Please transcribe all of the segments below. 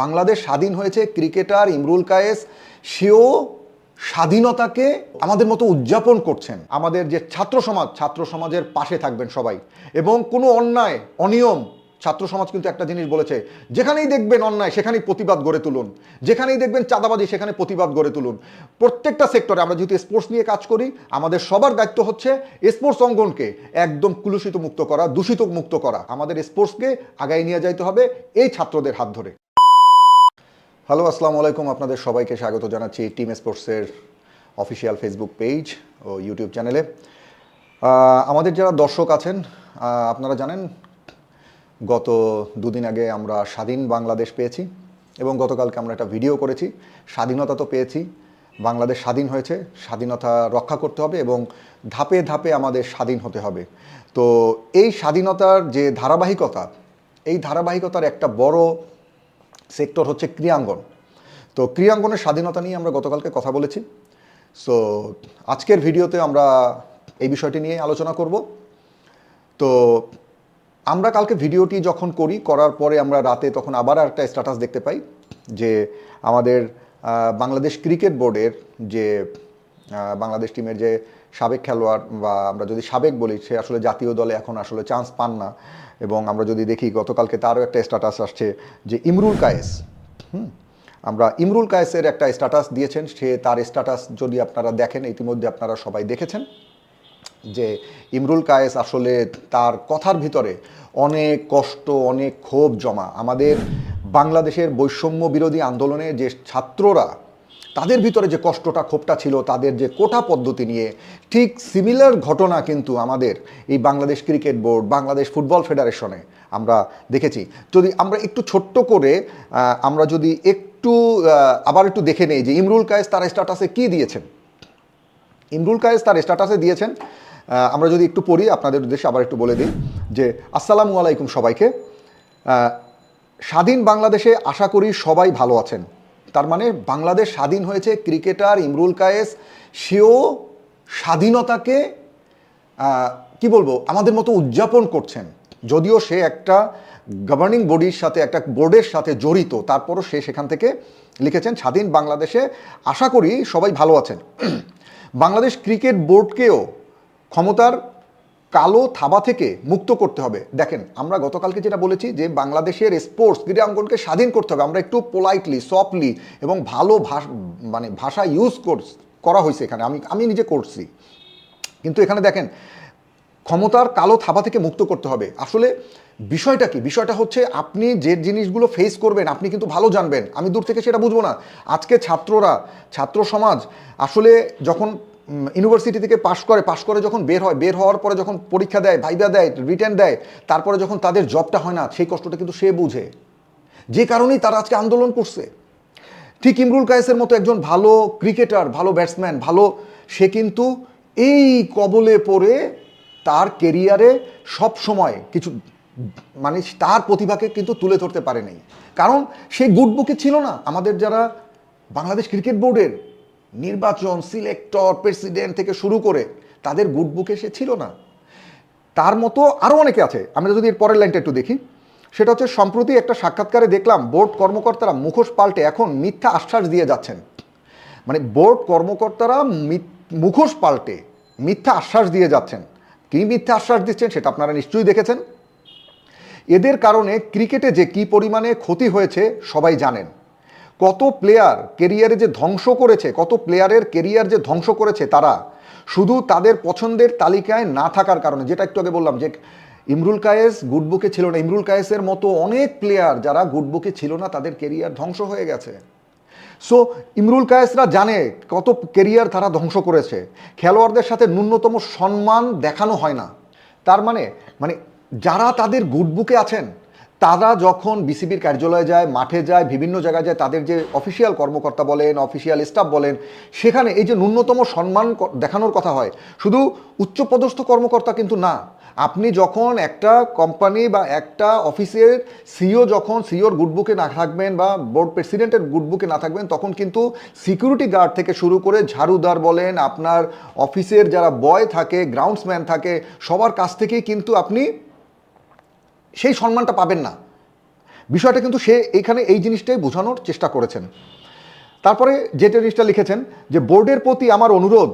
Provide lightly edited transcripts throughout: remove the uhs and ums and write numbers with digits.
বাংলাদেশ স্বাধীন হয়েছে, ক্রিকেটার ইমরুল কায়েস সেও স্বাধীনতাকে আমাদের মতো উদযাপন করছেন। আমাদের যে ছাত্র সমাজের পাশে থাকবেন সবাই, এবং কোনো অন্যায় অনিয়ম ছাত্র সমাজ কিন্তু একটা জিনিস বলেছে, যেখানেই দেখবেন অন্যায় সেখানেই প্রতিবাদ গড়ে তুলুন, যেখানেই দেখবেন চাঁদাবাজি সেখানে প্রতিবাদ গড়ে তুলুন। প্রত্যেকটা সেক্টরে আমরা যেহেতু স্পোর্টস নিয়ে কাজ করি, আমাদের সবার দায়িত্ব হচ্ছে স্পোর্টস অঙ্গনকে একদম কুলুষিত মুক্ত করা, দূষিত মুক্ত করা। আমাদের স্পোর্টসকে আগায় নিয়ে যাইতে হবে এই ছাত্রদের হাত ধরে। হ্যালো, আসসালামু আলাইকুম। আপনাদের সবাইকে স্বাগত জানাচ্ছি টিম স্পোর্টসের অফিসিয়াল ফেসবুক পেজ ও ইউটিউব চ্যানেলে। আমাদের যারা দর্শক আছেন, আপনারা জানেন গত দুদিন আগে আমরা স্বাধীন বাংলাদেশ পেয়েছি, এবং গতকালকে আমরা একটা ভিডিও করেছি। স্বাধীনতা তো পেয়েছি, বাংলাদেশ স্বাধীন হয়েছে, স্বাধীনতা রক্ষা করতে হবে এবং ধাপে ধাপে আমাদের স্বাধীন হতে হবে। তো এই স্বাধীনতার যে ধারাবাহিকতা, এই ধারাবাহিকতার একটা বড় সেক্টর হচ্ছে ক্রীড়াঙ্গন। তো ক্রীড়াঙ্গনের স্বাধীনতা নিয়ে আমরা গতকালকে কথা বলেছি। সো আজকের ভিডিওতে আমরা এই বিষয়টি নিয়ে আলোচনা করব। তো আমরা কালকে ভিডিওটি যখন করার পরে আমরা রাতে তখন আবার একটা স্ট্যাটাস দেখতে পাই যে আমাদের বাংলাদেশ ক্রিকেট বোর্ডের যে বাংলাদেশ টিমের যে সাবেক খেলোয়াড়, বা আমরা যদি সাবেক বলি, সে আসলে জাতীয় দলে এখন আসলে চান্স পান না। এবং আমরা যদি দেখি গতকালকে তারও একটা স্ট্যাটাস আসছে যে ইমরুল কায়েস, আমরা ইমরুল কায়েসের একটা স্ট্যাটাস দিয়েছেন। সে তার স্ট্যাটাস যদি আপনারা দেখেন, ইতিমধ্যে আপনারা সবাই দেখেছেন যে ইমরুল কায়েস আসলে তার কথার ভিতরে অনেক কষ্ট, অনেক ক্ষোভ জমা। আমাদের বাংলাদেশের বৈষম্য বিরোধী আন্দোলনে যে ছাত্ররা, তাদের ভিতরে যে কষ্টটা, ক্ষোভটা ছিল, তাদের যে কোটা পদ্ধতি নিয়ে, ঠিক সিমিলার ঘটনা কিন্তু আমাদের এই Bangladesh cricket board, Bangladesh football ফেডারেশনে আমরা দেখেছি। যদি আমরা একটু ছোট্ট করে আমরা যদি আবার একটু দেখে নেই যে ইমরুল কায়েস তার স্ট্যাটাসে কী দিয়েছেন। ইমরুল কায়েস তার স্ট্যাটাসে দিয়েছেন, আমরা যদি একটু পড়ি, আপনাদের উদ্দেশ্যে আবার একটু বলে দিই যে আসসালামু আলাইকুম সবাইকে। স্বাধীন বাংলাদেশে আশা করি সবাই ভালো আছেন। তার মানে বাংলাদেশ স্বাধীন হয়েছে, ক্রিকেটার ইমরুল কায়েস সেও স্বাধীনতাকে কি বলবো আমাদের মতো উদযাপন করছেন। যদিও সে একটা গভর্নিং বডির সাথে, একটা বোর্ডের সাথে জড়িত, তারপরও সে সেখান থেকে লিখেছেন স্বাধীন বাংলাদেশে আশা করি সবাই ভালো আছেন। বাংলাদেশ ক্রিকেট বোর্ডকেও ক্ষমতার কালো থাবা থেকে মুক্ত করতে হবে। দেখেন, আমরা গতকালকে যেটা বলেছি যে বাংলাদেশের স্পোর্টস ক্রীড়াঙ্গনকে স্বাধীন করতে হবে। আমরা একটু পোলাইটলি, সফটলি এবং ভালো ভাষা ইউজ করা হয়েছে এখানে, আমি নিজে করছি। কিন্তু এখানে দেখেন, ক্ষমতার কালো থাবা থেকে মুক্ত করতে হবে। আসলে বিষয়টা কি? বিষয়টা হচ্ছে আপনি যে জিনিসগুলো ফেস করবেন আপনি কিন্তু ভালো জানবেন। আমি দূর থেকে সেটা বুঝবো না। আজকে ছাত্র সমাজ আসলে যখন ইউনিভার্সিটি থেকে পাশ করে যখন বের হওয়ার পরে যখন পরীক্ষা দেয়, ভাইভা দেয়, রিটেন দেয়, তারপরে যখন তাদের জবটা হয় না, সেই কষ্টটা কিন্তু সে বুঝে। যে কারণেই তারা আজকে আন্দোলন করছে। ঠিক ইমরুল কায়েসের মতো একজন ভালো ক্রিকেটার, ভালো ব্যাটসম্যান, সে কিন্তু এই কবলে পড়ে তার কেরিয়ারে সব সময় কিছু তার প্রতিভাকে কিন্তু তুলে ধরতে পারে নাই, কারণ সে গুড বুকে ছিল না। আমাদের যারা বাংলাদেশ ক্রিকেট বোর্ডের নির্বাচন, সিলেক্টর, প্রেসিডেন্ট থেকে শুরু করে তাদের গুড বুকে সে ছিল না। তার মতো আরও অনেকে আছে। আমরা যদি এর পরের লাইনটা একটু দেখি, সেটা হচ্ছে সম্প্রতি একটা সাক্ষাৎকারে দেখলাম বোর্ড কর্মকর্তারা মুখোশ পাল্টে এখন মিথ্যা আশ্বাস দিয়ে যাচ্ছেন। বোর্ড কর্মকর্তারা মুখোশ পাল্টে মিথ্যা আশ্বাস দিয়ে যাচ্ছেন। কি মিথ্যা আশ্বাস দিচ্ছেন সেটা আপনারা নিশ্চয়ই দেখেছেন। এদের কারণে ক্রিকেটে যে কি পরিমাণে ক্ষতি হয়েছে সবাই জানেন। কত প্লেয়ার কেরিয়ারে যে ধ্বংস করেছে, কত প্লেয়ারের কেরিয়ার যে ধ্বংস করেছে তারা শুধু তাদের পছন্দের তালিকায় না থাকার কারণে। যেটা একটু আগে বললাম যে ইমরুল কায়েস গুডবুকে ছিল না, ইমরুল কায়েসের মতো অনেক প্লেয়ার যারা গুডবুকে ছিল না, তাদের কেরিয়ার ধ্বংস হয়ে গেছে। সো ইমরুল কায়েসরা জানে কত কেরিয়ার তারা ধ্বংস করেছে। খেলোয়াড়দের সাথে ন্যূনতম সম্মান দেখানো হয় না। তার মানে যারা তাদের গুডবুকে আছেন, তারা যখন বিসিবির কার্যালয়ে যায়, মাঠে যায়, বিভিন্ন জায়গায় যায়, তাদের যে অফিসিয়াল কর্মকর্তা বলেন, অফিসিয়াল স্টাফ বলেন, সেখানে এই যে ন্যূনতম সম্মান দেখানোর কথা হয়, শুধু উচ্চপদস্থ কর্মকর্তা কিন্তু না। আপনি যখন একটা কোম্পানি বা একটা অফিসের সিইওর গুডবুকে না থাকবেন, বা বোর্ড প্রেসিডেন্টের গুডবুকে না থাকবেন, তখন কিন্তু সিকিউরিটি গার্ড থেকে শুরু করে ঝাড়ুদার বলেন, আপনার অফিসের যারা বয় থাকে, গ্রাউন্ডসম্যান থাকে, সবার কাছ থেকেই কিন্তু আপনি সেই সম্মানটা পাবেন না। বিষয়টা কিন্তু সে এখানে এই জিনিসটাই বোঝানোর চেষ্টা করেছেন। তারপরে যেটা জিনিসটা লিখেছেন যে বোর্ডের প্রতি আমার অনুরোধ,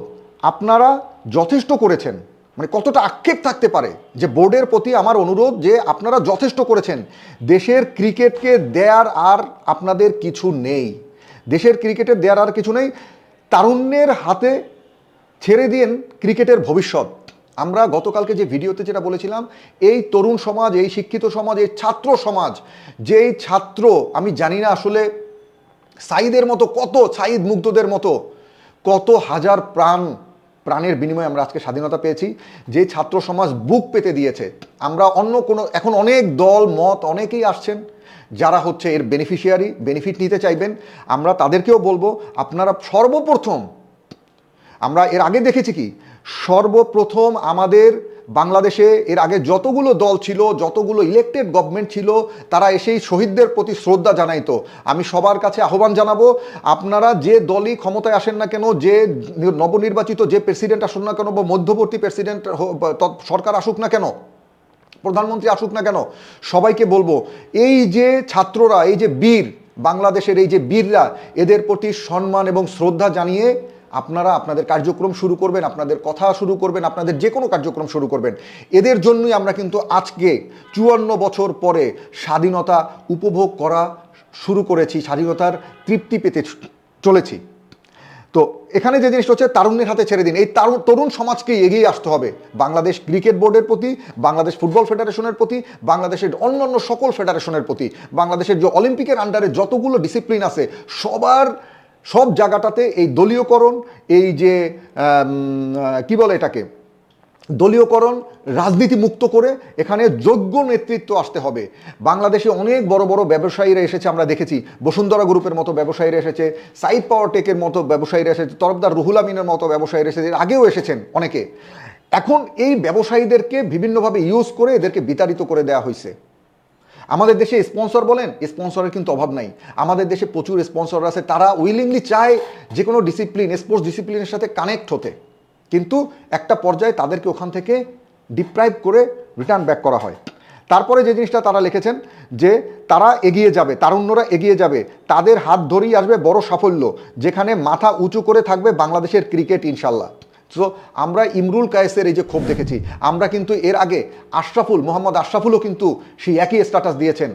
আপনারা যথেষ্ট করেছেন, মানে কতটা আক্ষেপ থাকতে পারে যে বোর্ডের প্রতি আমার অনুরোধ যে আপনারা যথেষ্ট করেছেন, দেশের ক্রিকেটকে দেয়ার আর আপনাদের কিছু নেই, দেশের ক্রিকেটের দেয়ার আর কিছু নেই, তারুণ্যের হাতে ছেড়ে দিন ক্রিকেটের ভবিষ্যৎ। আমরা গতকালকে যে ভিডিওতে যেটা বলেছিলাম, এই তরুণ সমাজ, এই শিক্ষিত সমাজ, এই ছাত্র সমাজ, যেই ছাত্র, আমি জানি না আসলে সাঈদের মতো কত, সাঈদ মুগ্ধদের মতো কত হাজার প্রাণের বিনিময়ে আমরা আজকে স্বাধীনতা পেয়েছি, যে ছাত্র সমাজ বুক পেতে দিয়েছে। আমরা অন্য কোনো, এখন অনেক দল মত অনেকেই আসছেন যারা হচ্ছে এর বেনিফিশিয়ারি, বেনিফিট নিতে চাইবেন। আমরা তাদেরকেও বলবো, আপনারা সর্বপ্রথম, আমরা এর আগে দেখেছি কি, সর্বপ্রথম আমাদের বাংলাদেশে এর আগে যতগুলো দল ছিল, যতগুলো ইলেকটেড গভর্নমেন্ট ছিল, তারা এসেই শহীদদের প্রতি শ্রদ্ধা জানাইতো। আমি সবার কাছে আহ্বান জানাবো, আপনারা যে দলই ক্ষমতায় আসেন না কেন, যে নবনির্বাচিত যে প্রেসিডেন্ট আসুন না কেন, বা মধ্যবর্তী প্রেসিডেন্ট সরকার আসুক না কেন, প্রধানমন্ত্রী আসুক না কেন, সবাইকে বলবো, এই যে ছাত্ররা, এই যে বীর, বাংলাদেশের এই যে বীররা, এদের প্রতি সম্মান এবং শ্রদ্ধা জানিয়ে আপনারা আপনাদের কার্যক্রম শুরু করবেন, আপনাদের কথা শুরু করবেন, আপনাদের যে কোনো কার্যক্রম শুরু করবেন। এদের জন্যই আমরা কিন্তু আজকে 54 বছর পরে স্বাধীনতা উপভোগ করা শুরু করেছি, স্বাধীনতার তৃপ্তি পেতে চলেছি। তো এখানে যে জিনিসটা হচ্ছে, তারুণ্যের হাতে ছেড়ে দিন, এই তরুণ সমাজকে এগিয়ে আসতে হবে বাংলাদেশ ক্রিকেট বোর্ডের প্রতি, বাংলাদেশ ফুটবল ফেডারেশনের প্রতি, বাংলাদেশের অন্যান্য সকল ফেডারেশনের প্রতি, বাংলাদেশের যে অলিম্পিকের আন্ডারে যতগুলো ডিসিপ্লিন আছে সব জায়গাটাতে এই দলীয়করণ, এই যে কি বলে এটাকে, দলীয়করণ, রাজনীতি মুক্ত করে এখানে যোগ্য নেতৃত্ব আসতে হবে। বাংলাদেশে অনেক বড় বড় ব্যবসায়ীরা এসেছে, আমরা দেখেছি বসুন্ধরা গ্রুপের মতো ব্যবসায়ীরা এসেছে, সাইড পাওয়ার টেকের মতো ব্যবসায়ীরা এসেছে, তরফদার রুহুল আমিনের মতো ব্যবসায়ীরা এসেছে, এর আগেও এসেছেন অনেকে। এখন এই ব্যবসায়ীদেরকে বিভিন্নভাবে ইউজ করে এদেরকে বিতাড়িত করে দেওয়া হয়েছে। আমাদের দেশে স্পন্সর বলেন, স্পন্সরের কিন্তু অভাব নাই, আমাদের দেশে প্রচুর স্পন্সর আছে, তারা উইলিংলি চায় যে কোনো ডিসিপ্লিন, স্পোর্টস ডিসিপ্লিনের সাথে কানেক্ট হতে, কিন্তু একটা পর্যায়ে তাদেরকে ওখান থেকে ডিপ্রাইভ করে রিটার্ন ব্যাক করা হয়। তারপরে যে জিনিসটা তারা লিখেছেন যে তারা এগিয়ে যাবে, তারুণ্যরা এগিয়ে যাবে, তাদের হাত ধরেই আসবে বড় সাফল্য, যেখানে মাথা উঁচু করে থাকবে বাংলাদেশের ক্রিকেট ইনশাল্লাহ। সো আমরা ইমরুল কায়েসের এই যে ক্ষোভ দেখেছি, আমরা কিন্তু এর আগে মোহাম্মদ আশরাফুলও কিন্তু সেই একই স্ট্যাটাস দিয়েছেন।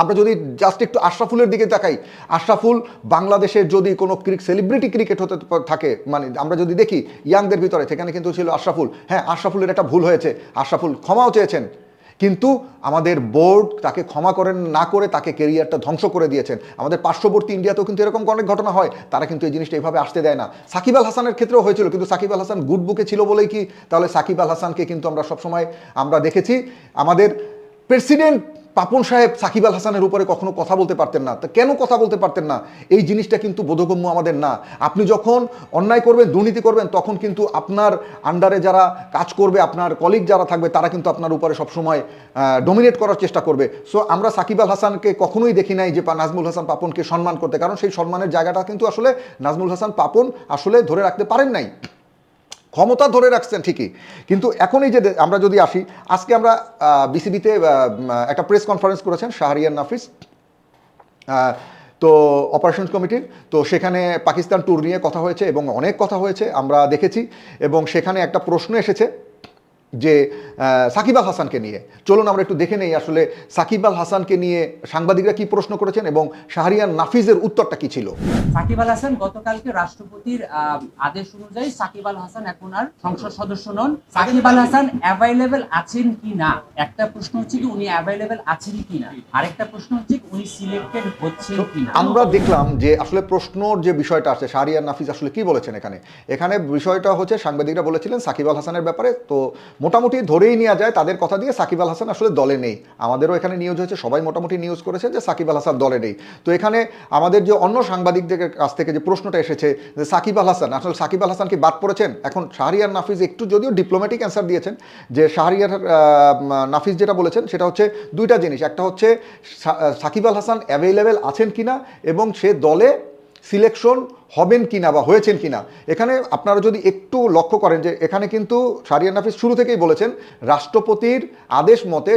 আমরা যদি জাস্ট একটু আশরাফুলের দিকে তাকাই, আশরাফুল বাংলাদেশের যদি কোনো সেলিব্রিটি ক্রিকেট হতে থাকে, মানে আমরা যদি দেখি ইয়াংদের ভিতরে, সেখানে কিন্তু ছিল আশরাফুল। হ্যাঁ, আশরাফুলের একটা ভুল হয়েছে, আশরাফুল ক্ষমাও চেয়েছেন, কিন্তু আমাদের বোর্ড তাকে ক্ষমা করেন না করে তাকে কেরিয়ারটা ধ্বংস করে দিয়েছেন। আমাদের পার্শ্ববর্তী ইন্ডিয়াতেও কিন্তু এরকম অনেক ঘটনা হয়, তারা কিন্তু এই জিনিসটা এইভাবে আসতে দেয় না। সাকিব আল হাসানের ক্ষেত্রেও হয়েছিল, কিন্তু সাকিব আল হাসান গুড বুকে ছিল বলেই কি তাহলে সাকিব আল হাসানকে কিন্তু আমরা সবসময় আমরা দেখেছি, আমাদের প্রেসিডেন্ট পাপন সাহেব সাকিব আল হাসানের উপরে কখনো কথা বলতে পারতেন না। তা কেন কথা বলতে পারতেন না? এই জিনিসটা কিন্তু বোধগম্য আমাদের না। আপনি যখন অন্যায় করবেন, দুর্নীতি করবেন, তখন কিন্তু আপনার আন্ডারে যারা কাজ করবে, আপনার কলিগ যারা থাকবে, তারা কিন্তু আপনার উপরে সবসময় ডমিনেট করার চেষ্টা করবে। সো আমরা সাকিব আল হাসানকে কখনোই দেখি নাই যে নাজমুল হাসান পাপনকে সম্মান করতে, কারণ সেই সম্মানের জায়গাটা কিন্তু আসলে নাজমুল হাসান পাপন আসলে ধরে রাখতে পারেন নাই। ক্ষমতা ধরে রাখছেন ঠিকই, কিন্তু এখন এই যে আমরা যদি আসি, আজকে আমরা বিসিবিতে একটা প্রেস কনফারেন্স করেছেন শাহরিয়ার নাফিস, তো অপারেশনস কমিটির, তো সেখানে পাকিস্তান ট্যুর নিয়ে কথা হয়েছে এবং অনেক কথা হয়েছে আমরা দেখেছি, এবং সেখানে একটা প্রশ্ন এসেছে যে সাকিব আল হাসানকে নিয়ে। চলুন আমরা একটু দেখে নেই আসলে সাকিব আল হাসানকে নিয়ে সাংবাদিকরা কি প্রশ্ন করেছেন এবং শাহরিয়ার নাফিজের উত্তরটা কি ছিল। সাকিব আল হাসান গতকালকে রাষ্ট্রপতির আদেশ অনুযায়ী সাকিব আল হাসান এখন আর সংসদ সদস্য নন। সাকিব আল হাসান অ্যাভাইলেবল আছেন কি না, একটা প্রশ্ন হচ্ছে কি উনি অ্যাভাইলেবল আছেন কি না, আরেকটা প্রশ্ন হচ্ছে উনি সিলেক্টেড হচ্ছেন কি না। আমরা দেখলাম যে আসলে প্রশ্নর যে বিষয়টা আছে, শাহরিয়ার নাফিজ আসলে কি বলেছেন এখানে বিষয়টা হচ্ছে, সাংবাদিকরা বলেছিলেন সাকিব আল হাসানের ব্যাপারে, তো মোটামুটি ধরেই নেওয়া যায় তাদের কথা দিয়ে সাকিব আল হাসান আসলে দলে নেই। আমাদেরও এখানে নিউজ হয়েছে, সবাই মোটামুটি নিউজ করেছে যে সাকিব আল হাসান দলে নেই। তো এখানে আমাদের যে অন্য সাংবাদিকদের কাছ থেকে যে প্রশ্নটা এসেছে যে সাকিব আল হাসান, আসলে সাকিব আল হাসান কি বাদ পড়েছেন, এখন শাহরিয়ার নাফিজ একটু যদিও ডিপ্লোম্যাটিক অ্যান্সার দিয়েছেন, যে শাহরিয়ার নাফিজ যেটা বলেছেন সেটা হচ্ছে দুইটা জিনিস, একটা হচ্ছে সাকিব আল হাসান অ্যাভেলেবেল আছেন কিনা এবং সে দলে সিলেকশন হবেন কিনা বা হয়েছেন কিনা, এখানে আপনারা যদি একটু লক্ষ্য করেন যে এখানে কিন্তু শাহরিয়ার নাফিস শুরু থেকেই বলেছেন রাষ্ট্রপতির আদেশ মতে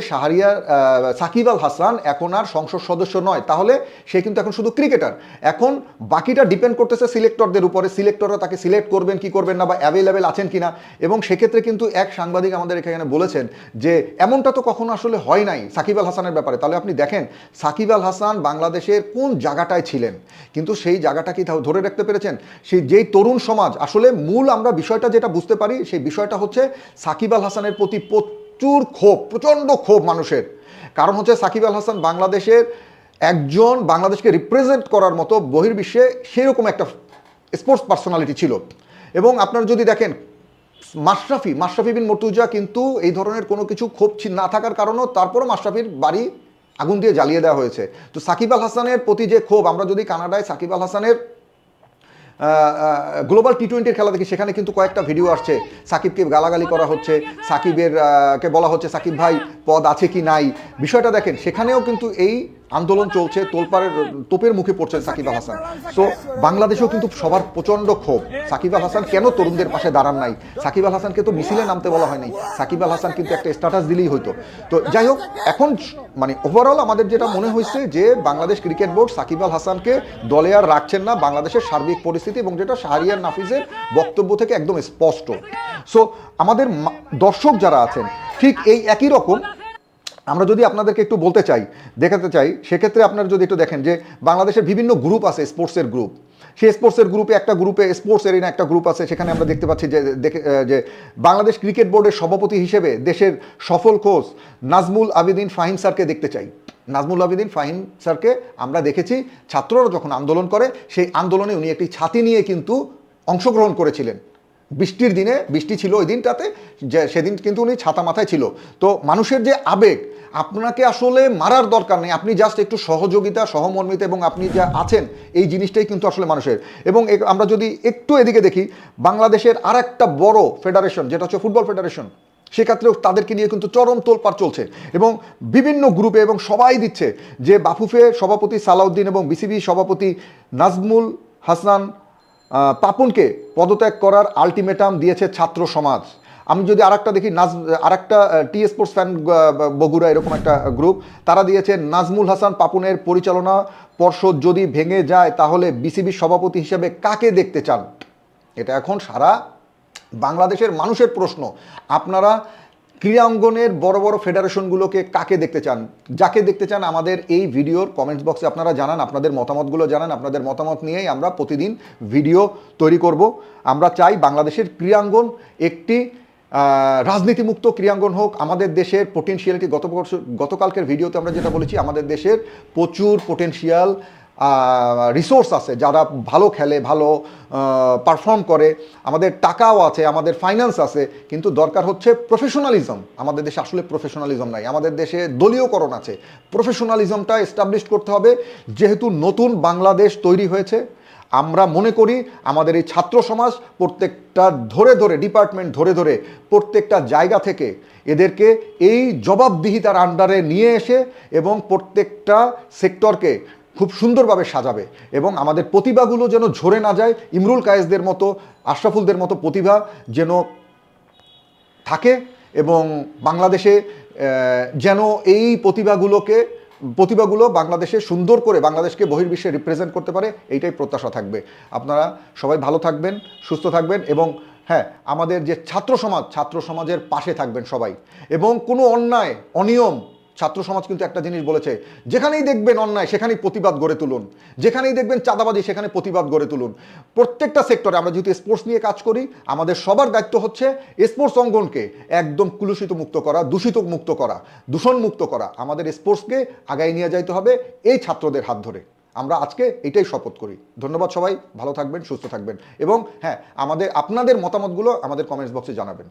সাকিব আল হাসান এখন আর সংসদ সদস্য নয়, তাহলে সে কিন্তু এখন শুধু ক্রিকেটার। এখন বাকিটা ডিপেন্ড করতেছে সিলেক্টরদের উপরে, সিলেক্টররা তাকে সিলেক্ট করবেন কি করবেন না বা অ্যাভেলেবেল আছেন কিনা। এবং সেক্ষেত্রে কিন্তু এক সাংবাদিক আমাদের এখানে বলেছেন যে এমনটা তো কখনো আসলে হয় নাই সাকিব আল হাসানের ব্যাপারে। তাহলে আপনি দেখেন সাকিব আল হাসান বাংলাদেশের কোন জায়গাটায় ছিলেন, কিন্তু সেই জায়গাটা কি ধরে রাখতে পেরেছেন? সেই যেই তরুণ সমাজ, আসলে মূল আমরা বিষয়টা যেটা বুঝতে পারি সেই বিষয়টা হচ্ছে সাকিব আল হাসানের প্রতি প্রচুর ক্ষোভ, প্রচণ্ড ক্ষোভ মানুষের। কারণ হচ্ছে সাকিব আল হাসান বাংলাদেশের একজন বাংলাদেশকে রিপ্রেজেন্ট করার মতো বহির্বিশ্বে সেরকম একটা স্পোর্টস পার্সোনালিটি ছিল। এবং আপনারা যদি দেখেন মাশরাফি বিন মর্তুজা কিন্তু এই ধরনের কোনো কিছু ক্ষোভ না থাকার কারণেও তারপরও মাশরাফির বাড়ি আগুন দিয়ে জ্বালিয়ে দেওয়া হয়েছে। তো সাকিব আল হাসানের প্রতি যে ক্ষোভ, আমরা যদি কানাডায় সাকিব আল হাসানের গ্লোবাল টি-20 খেলা দেখি, সেখানে কিন্তু কয়েকটা ভিডিও আসছে সাকিবকে গালাগালি করা হচ্ছে, সাকিবের কে বলা হচ্ছে সাকিব ভাই পদ আছে কি নাই। বিষয়টা দেখেন সেখানেও কিন্তু এই আন্দোলন চলছে, তোপের মুখে পড়ছেন সাকিব আল হাসান। তো বাংলাদেশেও কিন্তু সবার প্রচণ্ড ক্ষোভ, সাকিব আল হাসান কেন তরুণদের পাশে দাঁড়ান নাই। সাকিব আল হাসানকে তো মিছিলে নামতে বলা হয়নি, সাকিব আল হাসান কিন্তু একটা স্ট্যাটাস দিলেই হতো। তো যাই হোক, এখন মানে ওভারঅল আমাদের যেটা মনে হয়েছে যে বাংলাদেশ ক্রিকেট বোর্ড সাকিব আল হাসানকে দলে আর রাখছেন না, বাংলাদেশের সার্বিক পরিস্থিতি এবং যেটা শাহরিয়ার নাফিসের বক্তব্য থেকে একদম স্পষ্ট। সো আমাদের দর্শক যারা আছেন ঠিক এই একই রকম আমরা যদি আপনাদেরকে একটু বলতে চাই, দেখাতে চাই, সেক্ষেত্রে আপনারা যদি একটু দেখেন যে বাংলাদেশের বিভিন্ন গ্রুপ আছে, স্পোর্টসের গ্রুপ। সেই স্পোর্টসের গ্রুপে স্পোর্টস এরিনা একটা গ্রুপ আছে, সেখানে আমরা দেখতে পাচ্ছি যে বাংলাদেশ ক্রিকেট বোর্ডের সভাপতি হিসেবে দেশের সফল কোচ নাজমুল আবেদিন ফাহিম স্যারকে দেখতে চাই। নাজমুল আবেদিন ফাহিম স্যারকে আমরা দেখেছি ছাত্ররা যখন আন্দোলন করে সেই আন্দোলনে উনি একটি ছাতি নিয়ে কিন্তু অংশগ্রহণ করেছিলেন। বৃষ্টির দিনে, বৃষ্টি ছিল ওই দিনটাতে, সেদিন কিন্তু উনি ছাতা মাথায় ছিল। তো মানুষের যে আবেগ, আপনাকে আসলে মারার দরকার নেই, আপনি জাস্ট একটু সহযোগিতা, সহমর্মিতা এবং আপনি যা আছেন এই জিনিসটাই কিন্তু আসলে মানুষের। এবং আমরা যদি একটু এদিকে দেখি, বাংলাদেশের আর একটা বড় ফেডারেশন যেটা হচ্ছে ফুটবল ফেডারেশন, সেক্ষেত্রেও তাদেরকে নিয়ে কিন্তু চরম তোলপাড় চলছে এবং বিভিন্ন গ্রুপে এবং সবাই দিচ্ছে যে বাফুফে সভাপতি সালাউদ্দিন এবং বিসিবি সভাপতি নাজমুল হাসান পাপনকে পদত্যাগ করার আলটিমেটাম দিয়েছে ছাত্র সমাজ। আমি যদি আরেকটা দেখি, আরেকটা টি স্পোর্টস ফ্যান বগুড়া এরকম একটা গ্রুপ, তারা দিয়েছে নাজমুল হাসান পাপনের পরিচালনা পর্ষদ যদি ভেঙে যায় তাহলে বিসিবির সভাপতি হিসেবে কাকে দেখতে চান। এটা এখন সারা বাংলাদেশের মানুষের প্রশ্ন। আপনারা ক্রীড়াঙ্গনের বড় বড় ফেডারেশনগুলোকে কাকে দেখতে চান, যাকে দেখতে চান আমাদের এই ভিডিওর কমেন্টস বক্সে আপনারা জানান, আপনাদের মতামতগুলো জানান। আপনাদের মতামত নিয়েই আমরা প্রতিদিন ভিডিও তৈরি করব। আমরা চাই বাংলাদেশের ক্রীড়াঙ্গন একটি রাজনীতিমুক্ত ক্রীড়াঙ্গন হোক। আমাদের দেশের পোটেনশিয়ালিটি, গতকালকের ভিডিওতে আমরা যেটা বলেছি, আমাদের দেশের প্রচুর পোটেনশিয়াল রিসোর্স আছে, যারা ভালো খেলে, ভালো পারফর্ম করে, আমাদের টাকাও আছে, আমাদের ফাইন্যান্স আছে, কিন্তু দরকার হচ্ছে প্রফেশনালিজম। আমাদের দেশে আসলে প্রফেশনালিজম নাই, আমাদের দেশে দলীয়করণ আছে। প্রফেশনালিজমটা এস্টাবলিশ করতে হবে। যেহেতু নতুন বাংলাদেশ তৈরি হয়েছে, আমরা মনে করি আমাদের এই ছাত্র সমাজ প্রত্যেকটা ডিপার্টমেন্ট ধরে প্রত্যেকটা জায়গা থেকে এদেরকে এই জবাবদিহিতার আন্ডারে নিয়ে এসে এবং প্রত্যেকটা সেক্টরকে খুব সুন্দরভাবে সাজাবে এবং আমাদের প্রতিভাগুলো যেন ঝরে না যায়। ইমরুল কায়েসদের মতো, আশরাফুলদের মতো প্রতিভা যেন থাকে এবং বাংলাদেশে যেন এই প্রতিভাগুলো বাংলাদেশে সুন্দর করে বাংলাদেশকে বহির্বিশ্বে রিপ্রেজেন্ট করতে পারে, এইটাই প্রত্যাশা থাকবে। আপনারা সবাই ভালো থাকবেন, সুস্থ থাকবেন এবং হ্যাঁ, আমাদের যে ছাত্র সমাজের পাশে থাকবেন সবাই। এবং কোনো অন্যায়, অনিয়ম, ছাত্র সমাজ কিন্তু একটা জিনিস বলেছে, যেখানেই দেখবেন অন্যায় সেখানেই প্রতিবাদ গড়ে তুলুন, যেখানেই দেখবেন চাঁদাবাজি সেখানে প্রতিবাদ গড়ে তুলুন। প্রত্যেকটা সেক্টরে আমরা যেহেতু স্পোর্টস নিয়ে কাজ করি, আমাদের সবার দায়িত্ব হচ্ছে স্পোর্টস অঙ্গনকে একদম কুলুষিত মুক্ত করা, দূষণ মুক্ত করা। আমাদের স্পোর্টসকে আগায় নিয়ে যাইতে হবে এই ছাত্রদের হাত ধরে। আমরা আজকে এটাই শপথ করি। ধন্যবাদ সবাই, ভালো থাকবেন, সুস্থ থাকবেন এবং হ্যাঁ, আপনাদের মতামতগুলো আমাদের কমেন্টস বক্সে জানাবেন।